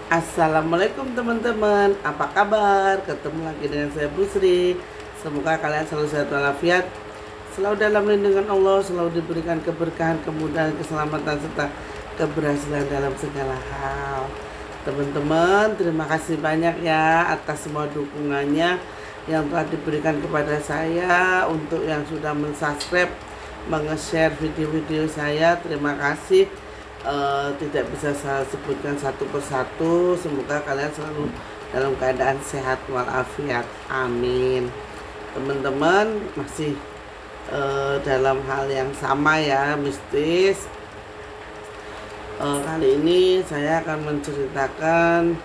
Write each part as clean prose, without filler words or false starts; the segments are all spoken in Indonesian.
Assalamualaikum teman-teman, apa kabar? Ketemu lagi dengan saya Busri. Semoga kalian selalu sehat walafiat, selalu dalam lindungan Allah, selalu diberikan keberkahan, kemudahan, keselamatan, serta keberhasilan dalam segala hal. Teman-teman, terima kasih banyak ya atas semua dukungannya yang telah diberikan kepada saya. Untuk yang sudah mensubscribe, menge-share video-video saya, terima kasih. Tidak bisa saya sebutkan satu persatu. Semoga kalian selalu dalam keadaan sehat walafiat, amin. Teman-teman, masih dalam hal yang sama ya, mistis. Kali ini saya akan menceritakan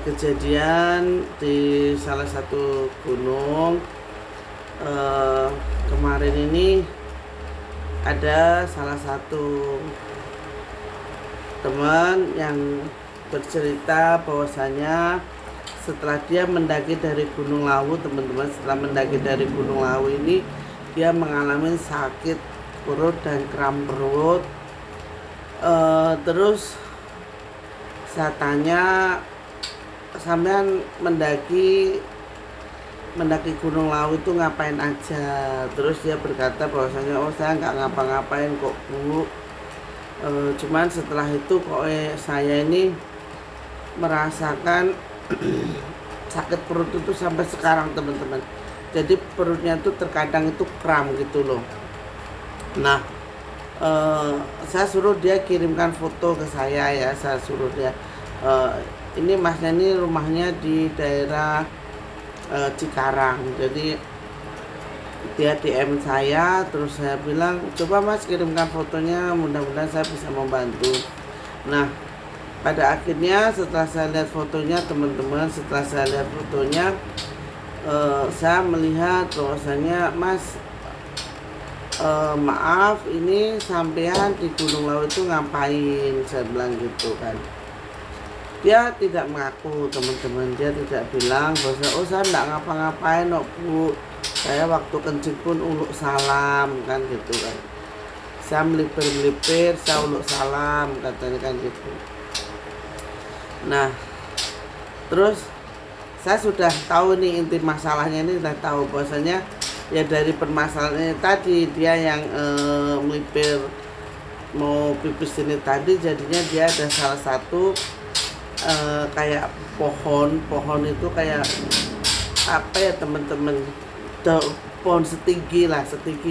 kejadian di salah satu gunung. Kemarin ini ada salah satu teman yang bercerita bahwasanya setelah dia mendaki dari Gunung Lawu, teman-teman, setelah mendaki dari Gunung Lawu ini dia mengalami sakit perut dan kram perut. Terus saya tanya, sampean mendaki Gunung Lawu itu ngapain aja? Terus dia berkata bahwasanya, oh saya nggak ngapa-ngapain kok Bu. Cuman setelah itu kok saya ini merasakan sakit perut itu sampai sekarang, teman-teman. Jadi perutnya tuh terkadang itu kram gitu loh. Nah, saya suruh dia kirimkan foto ke saya ya. Saya suruh dia, ini masnya ini rumahnya di daerah Cikarang. Jadi dia DM saya, terus saya bilang coba mas kirimkan fotonya, mudah-mudahan saya bisa membantu. Nah, pada akhirnya setelah saya lihat fotonya, teman-teman, saya melihat bahwasanya mas, maaf ini sampean di Gunung Lawu itu ngapain, saya bilang gitu kan. Dia tidak mengaku, teman-teman. Dia tidak bilang bahwa oh saya enggak ngapa-ngapain kok Bu, saya waktu kencing pun uluk salam kan gitu kan. Saya melipir-melipir, saya uluk salam katanya kan gitu. Nah, terus saya sudah tahu nih inti masalahnya, ini sudah tahu bahwasanya ya dari permasalahannya tadi, dia yang melipir mau pipis ini tadi, jadinya dia ada salah satu kayak pohon itu kayak apa ya teman-teman, pohon setinggi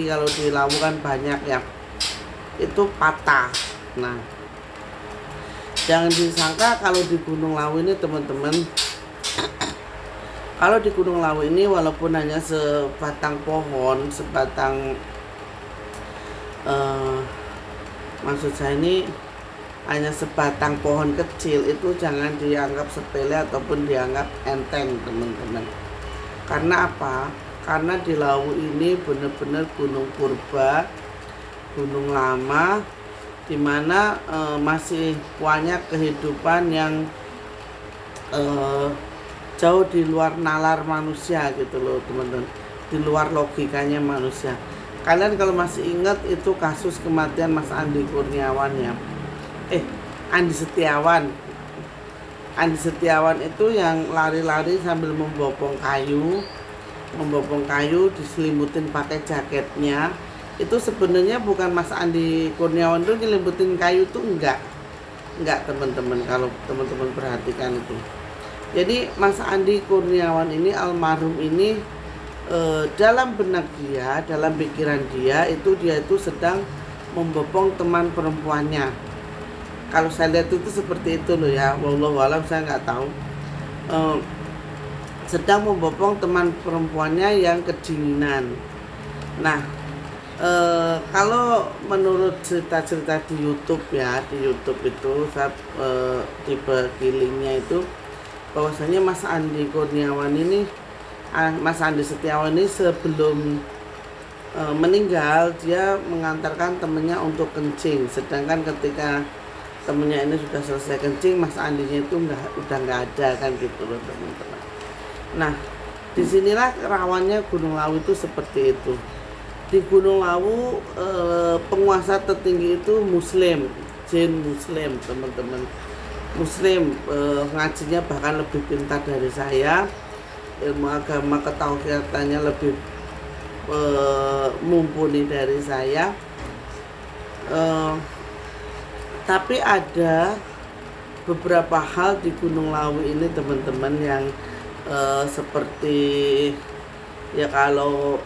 kalau di Lawu kan banyak ya, itu patah. Nah, jangan disangka kalau di Gunung Lawu ini, teman-teman, kalau di Gunung Lawu ini walaupun hanya sebatang pohon, maksud saya ini hanya sebatang pohon kecil, itu jangan dianggap sepele ataupun dianggap enteng, teman-teman. Karena apa? Karena di Lawu ini benar-benar gunung purba, gunung lama, dimana masih banyak kehidupan yang jauh di luar nalar manusia gitu loh, teman-teman, di luar logikanya manusia. Kalian kalau masih ingat itu kasus kematian Mas Andi Kurniawan ya, Andi Setiawan itu yang lari-lari sambil membopong kayu diselimutin pakai jaketnya. Itu sebenarnya bukan Mas Andi Kurniawan itu nyelimutin kayu tuh, enggak teman-teman, kalau teman-teman perhatikan itu. Jadi Mas Andi Kurniawan ini, almarhum ini, dalam benak dia, dalam pikiran dia itu sedang membopong teman perempuannya. Kalau saya lihat itu seperti itu loh ya, wallahu alam, saya nggak tahu. Sedang membopong teman perempuannya yang kedinginan. Nah, kalau menurut cerita-cerita di YouTube ya, di YouTube itu saya tipe kilingnya itu bahwasanya Mas Andi Kurniawan ini, Mas Andi Setiawan ini sebelum meninggal dia mengantarkan temennya untuk kencing, sedangkan ketika temennya ini sudah selesai kencing, Mas Andinya itu udah nggak ada kan gitu loh, teman-teman. Nah, disinilah rawannya Gunung Lawu itu seperti itu. Di Gunung Lawu penguasa tertinggi itu Muslim, jin Muslim, teman-teman. muslim, ngajinya bahkan lebih pintar dari saya, ilmu agama ketauhidannya lebih mumpuni dari saya. Tapi ada beberapa hal di Gunung Lawu ini teman-teman yang seperti ya, kalau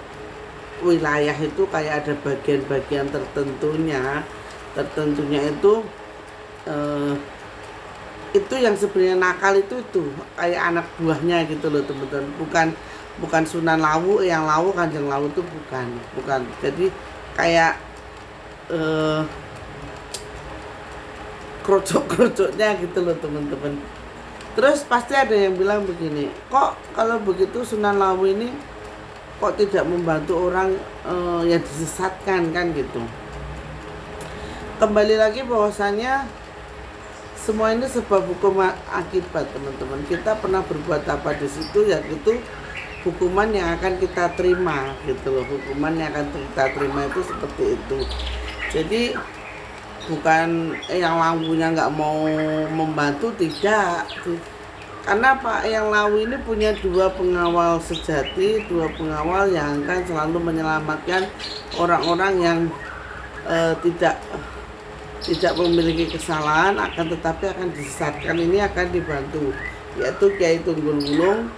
wilayah itu kayak ada bagian-bagian tertentunya itu yang sebenarnya nakal itu kayak anak buahnya gitu loh teman-teman, bukan Sunan Lawu, yang Lawu Kanjeng Lawu itu bukan. Jadi kayak krocok-krocoknya gitu loh teman-teman. Terus pasti ada yang bilang begini, kok kalau begitu Sunan Lawu ini kok tidak membantu orang yang disesatkan kan gitu. Kembali lagi bahwasanya semua ini sebab hukum akibat teman-teman. Kita pernah berbuat apa di situ, ya itu hukuman yang akan kita terima gitu loh. Hukuman yang akan kita terima itu seperti itu. Jadi bukan yang Lawunya nggak mau membantu, tidak. Karena Pak Yang Lawu ini punya dua pengawal sejati, dua pengawal yang akan selalu menyelamatkan orang-orang yang tidak memiliki kesalahan, akan tetapi akan disesatkan. Ini akan dibantu, yaitu Kiai Tunggul Wulung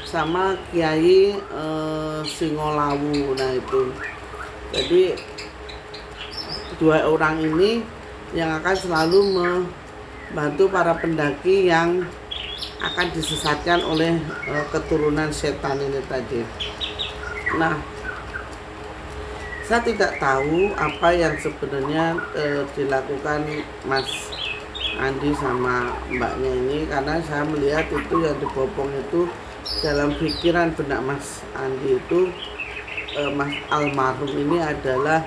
sama Kiai Singolawu. Nah itu, jadi dua orang ini yang akan selalu membantu para pendaki yang akan disesatkan oleh keturunan setan ini tadi. Nah, saya tidak tahu apa yang sebenarnya dilakukan Mas Andi sama mbaknya ini, karena saya melihat itu yang dibopong itu dalam pikiran benak Mas Andi itu, Mas almarhum ini adalah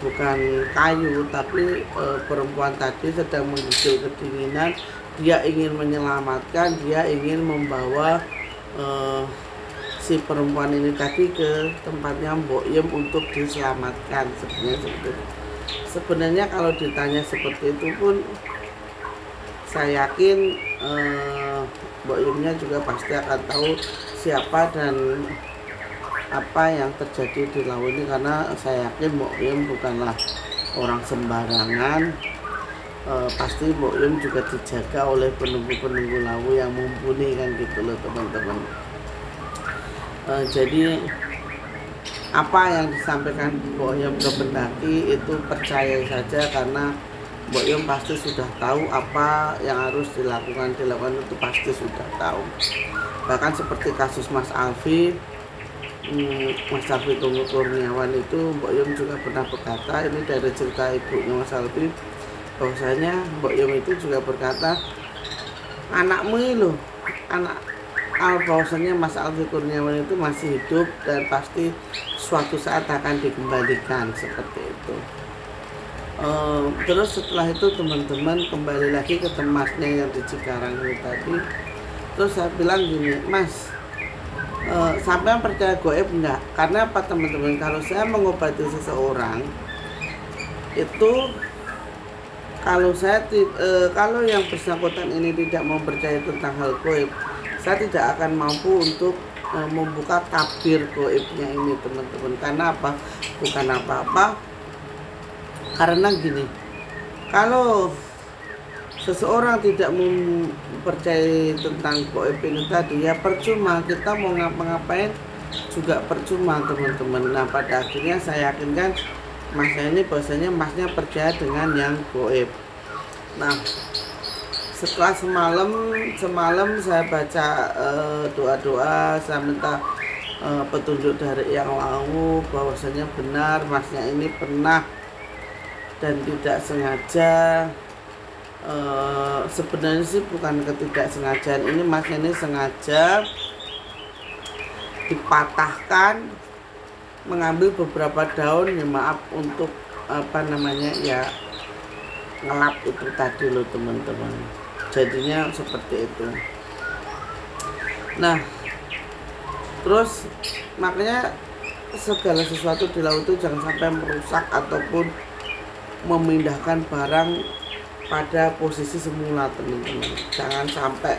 bukan kayu, tapi perempuan tadi sedang menggigil kedinginan. Dia ingin menyelamatkan, dia ingin membawa si perempuan ini tadi ke tempatnya Mbok Yem untuk diselamatkan. Sebenarnya kalau ditanya seperti itu pun saya yakin Mbok Yemnya juga pasti akan tahu siapa dan apa yang terjadi di Lawu ini, karena saya yakin Mbok Yem bukanlah orang sembarangan. Pasti Mbok Yem juga dijaga oleh penunggu-penunggu Lawu yang mumpuni kan gitu loh teman-teman. Jadi apa yang disampaikan Mbok Yem ke pendaki itu percaya saja, karena Mbok Yem pasti sudah tahu apa yang harus dilakukan itu pasti sudah tahu. Bahkan seperti kasus Mas Alfi Kurniawan itu, Mbok Yem juga pernah berkata, ini dari cerita ibunya Mas Alfi, bahwasanya Mbok Yem itu juga berkata, anakmu ini loh, bahwasanya Mas Alfi Kurniawan itu masih hidup dan pasti suatu saat akan dikembalikan, seperti itu. Terus setelah itu teman-teman kembali lagi ke temasnya yang di Cikarang ini tadi. Terus saya bilang gini, Mas, sampai percaya goib enggak? Karena apa teman-teman, kalau saya mengobati seseorang itu, kalau yang bersangkutan ini tidak mempercayai tentang hal goib, saya tidak akan mampu untuk membuka tabir goibnya ini teman-teman. Karena apa? Bukan apa-apa, karena gini, kalau seseorang tidak mempercayai tentang goib ini tadi, ya percuma, kita mau ngapa-ngapain juga percuma teman-teman. Nah pada akhirnya saya yakinkan masnya ini bahwasanya masnya percaya dengan yang goib. Nah setelah semalam saya baca doa-doa, saya minta petunjuk dari Yang Lawu bahwasanya benar masnya ini pernah dan tidak sengaja. Sebenarnya sih bukan ketidaksengajaan, ini masnya ini sengaja dipatahkan, mengambil beberapa daun, ya maaf untuk ya ngelap itu tadi loh teman-teman. Jadinya seperti itu. Nah terus makanya segala sesuatu di laut itu jangan sampai merusak ataupun memindahkan barang pada posisi semula teman-teman. Jangan sampai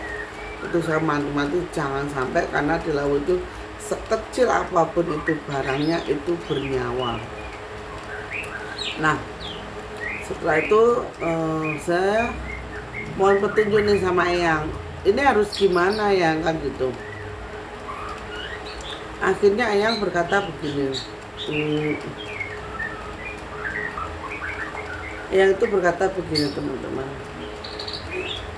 itu saya mati-mati, jangan sampai, karena di laut itu sekecil apapun itu barangnya itu bernyawa. Nah setelah itu saya mohon petunjuk nih sama Eyang, ini harus gimana ya kan gitu. Akhirnya Eyang berkata begini, Eyang itu berkata begini teman-teman,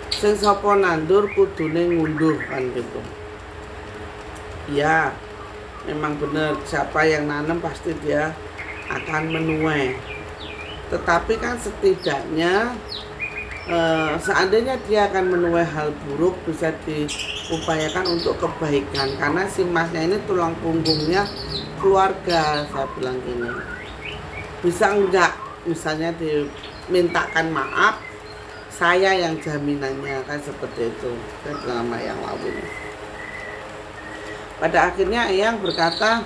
sing sapa nandur kudune ngunduh kan gitu. Ya memang benar, siapa yang nanam pasti dia akan menuai. Tetapi kan setidaknya seandainya dia akan menuai hal buruk, bisa diupayakan untuk kebaikan, karena si masnya ini tulang punggungnya keluarga. Saya bilang gini, bisa enggak misalnya dimintakan maaf, saya yang jaminannya, kan seperti itu. Saya bilang sama yang lain. Pada akhirnya Eyang berkata,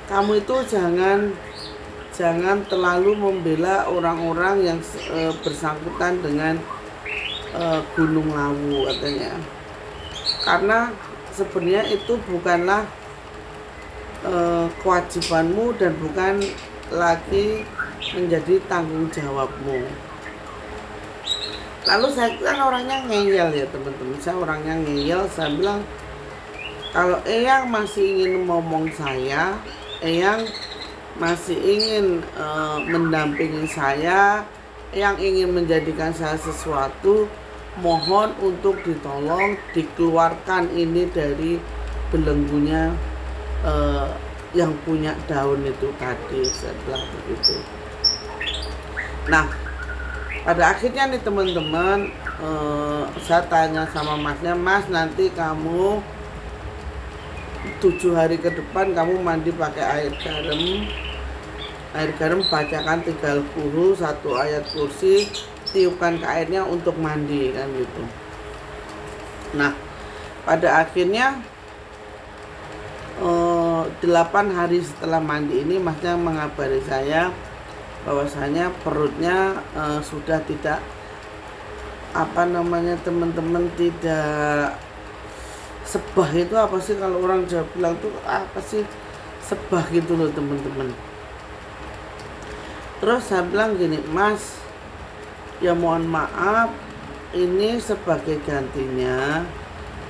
kamu itu jangan terlalu membela orang-orang yang bersangkutan dengan Gunung Lawu katanya, karena sebenarnya itu bukanlah kewajibanmu dan bukan lagi menjadi tanggung jawabmu. Lalu saya kan orangnya ngeyel ya teman-teman, saya orangnya ngeyel. Saya bilang, kalau Eyang masih ingin ngomong saya, Eyang masih ingin mendampingi saya, yang ingin menjadikan saya sesuatu, mohon untuk ditolong dikeluarkan ini dari belenggunya yang punya daun itu tadi. Saya bilang begitu. Nah pada akhirnya nih teman-teman, saya tanya sama masnya, Mas nanti kamu 7 hari ke depan kamu mandi pakai air garam, bacakan 30 1 ayat kursi, tiupkan ke airnya untuk mandi kan gitu. Nah pada akhirnya 8 hari setelah mandi ini masnya mengabari saya bahwasanya perutnya sudah tidak teman-teman, tidak sebah. Itu apa sih kalau orang Jawa bilang tuh apa sih, sebah gitu loh teman-teman. Terus saya bilang gini, Mas ya mohon maaf, ini sebagai gantinya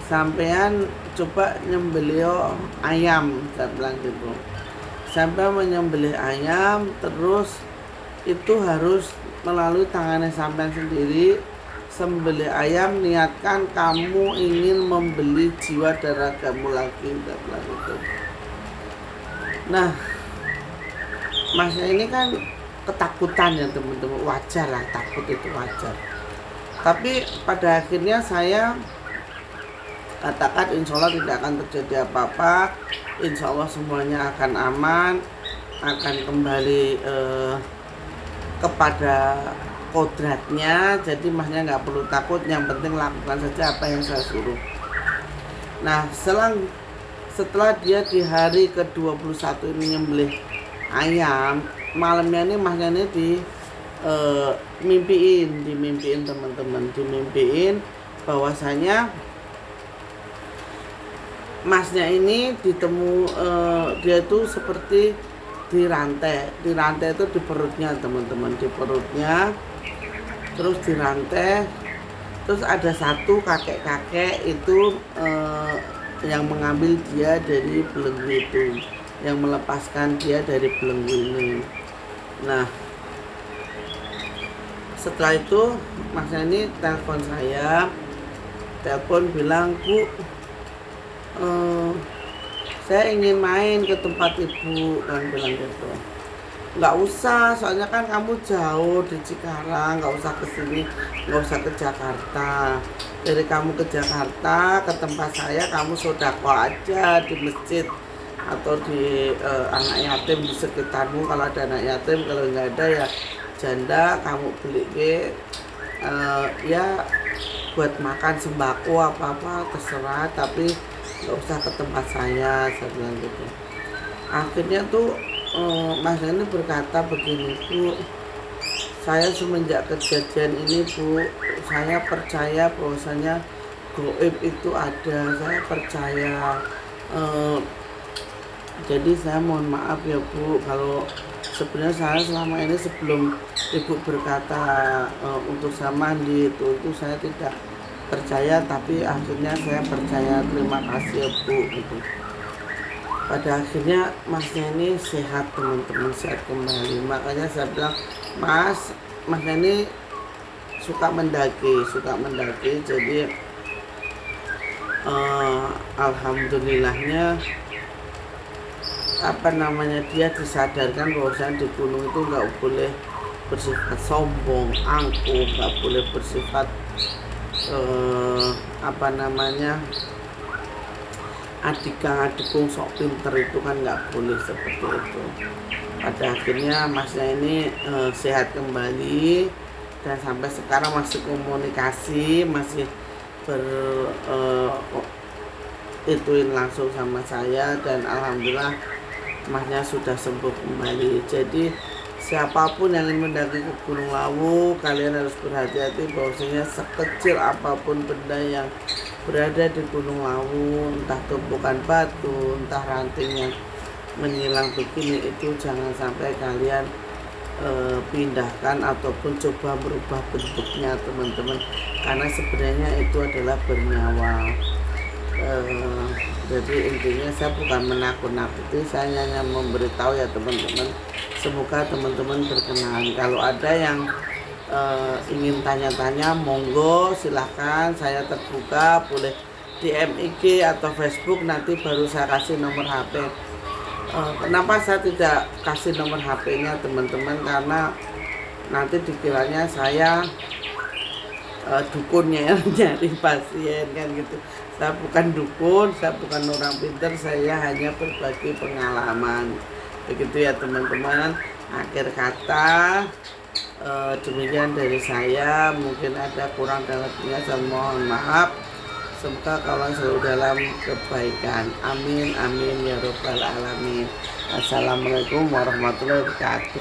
sampean coba nyembelih ayam. Saya bilang gitu, sampai menyembelih ayam, terus itu harus melalui tangannya sampean sendiri. Sembelih ayam, niatkan kamu ingin membeli jiwa dan ragamu lagi. Saya bilang gitu. Nah masnya ini kan ketakutan ya teman-teman, wajar lah, takut itu wajar. Tapi pada akhirnya saya katakan insya Allah tidak akan terjadi apa-apa, insya Allah semuanya akan aman, akan kembali kepada kodratnya. Jadi masnya nggak perlu takut, yang penting lakukan saja apa yang saya suruh. Nah setelah dia di hari ke-21 ini nyembelih ayam, malamnya ini masnya ini dimimpiin teman-teman, dimimpiin bahwasanya masnya ini dia itu seperti dirantai itu di perutnya teman-teman, di perutnya, terus dirantai. Terus ada satu kakek-kakek itu yang mengambil dia dari belenggu itu, yang melepaskan dia dari belenggu ini. Nah setelah itu masnya ini telepon saya, bilang, Bu, saya ingin main ke tempat ibu, kan bilang gitu. Nggak usah, soalnya kan kamu jauh di Cikarang, nggak usah kesini, nggak usah ke Jakarta. Dari kamu ke Jakarta ke tempat saya, kamu sodako aja di masjid atau di anak yatim di sekitarmu. Kalau ada anak yatim, kalau nggak ada ya janda, kamu beli ya buat makan sembako apa-apa terserah, tapi nggak usah ke tempat saya bilang gitu. Akhirnya tuh Mas ini berkata begini, Bu, saya semenjak kejadian ini Bu, saya percaya bahwasanya goib itu ada, saya percaya. eh, jadi saya mohon maaf ya Bu, kalau sebenarnya saya selama ini sebelum Ibu berkata untuk saya mandi itu saya tidak percaya, tapi akhirnya saya percaya. Terima kasih ya Bu gitu. Pada akhirnya Masnya ini sehat teman-teman, sehat kembali. Makanya saya bilang Masnya ini suka mendaki. Jadi alhamdulillahnya dia disadarkan bahwasanya di gunung itu nggak boleh bersifat sombong, angkuh, nggak boleh bersifat adikung sok pinter, itu kan nggak boleh seperti itu. Pada akhirnya Masnya ini sehat kembali dan sampai sekarang masih komunikasi, masih ituin langsung sama saya, dan alhamdulillah Masnya sudah sembuh kembali. Jadi siapapun yang ingin mendaki ke Gunung Lawu, kalian harus berhati-hati bahwasanya sekecil apapun benda yang berada di Gunung Lawu, entah tumpukan batu, entah ranting yang menyilang begini, itu jangan sampai kalian pindahkan ataupun coba merubah bentuknya teman-teman, karena sebenarnya itu adalah bernyawa. Jadi intinya saya bukan menakut-nakuti, saya hanya memberitahu ya teman-teman. Semoga teman-teman berkenan. Kalau ada yang ingin tanya-tanya, monggo silahkan, saya terbuka, boleh DM IG atau Facebook, nanti baru saya kasih nomor HP. Kenapa saya tidak kasih nomor HP-nya teman-teman, karena nanti dikiranya saya dukunnya yang nyari pasien kan gitu. Saya bukan dukun, saya bukan orang pintar, saya hanya berbagi pengalaman. Begitu ya teman-teman. Akhir kata demikian dari saya, mungkin ada kurang dan lebihnya saya mohon maaf. Semoga kalian selalu dalam kebaikan. Amin amin ya robbal alamin. Assalamualaikum warahmatullahi wabarakatuh.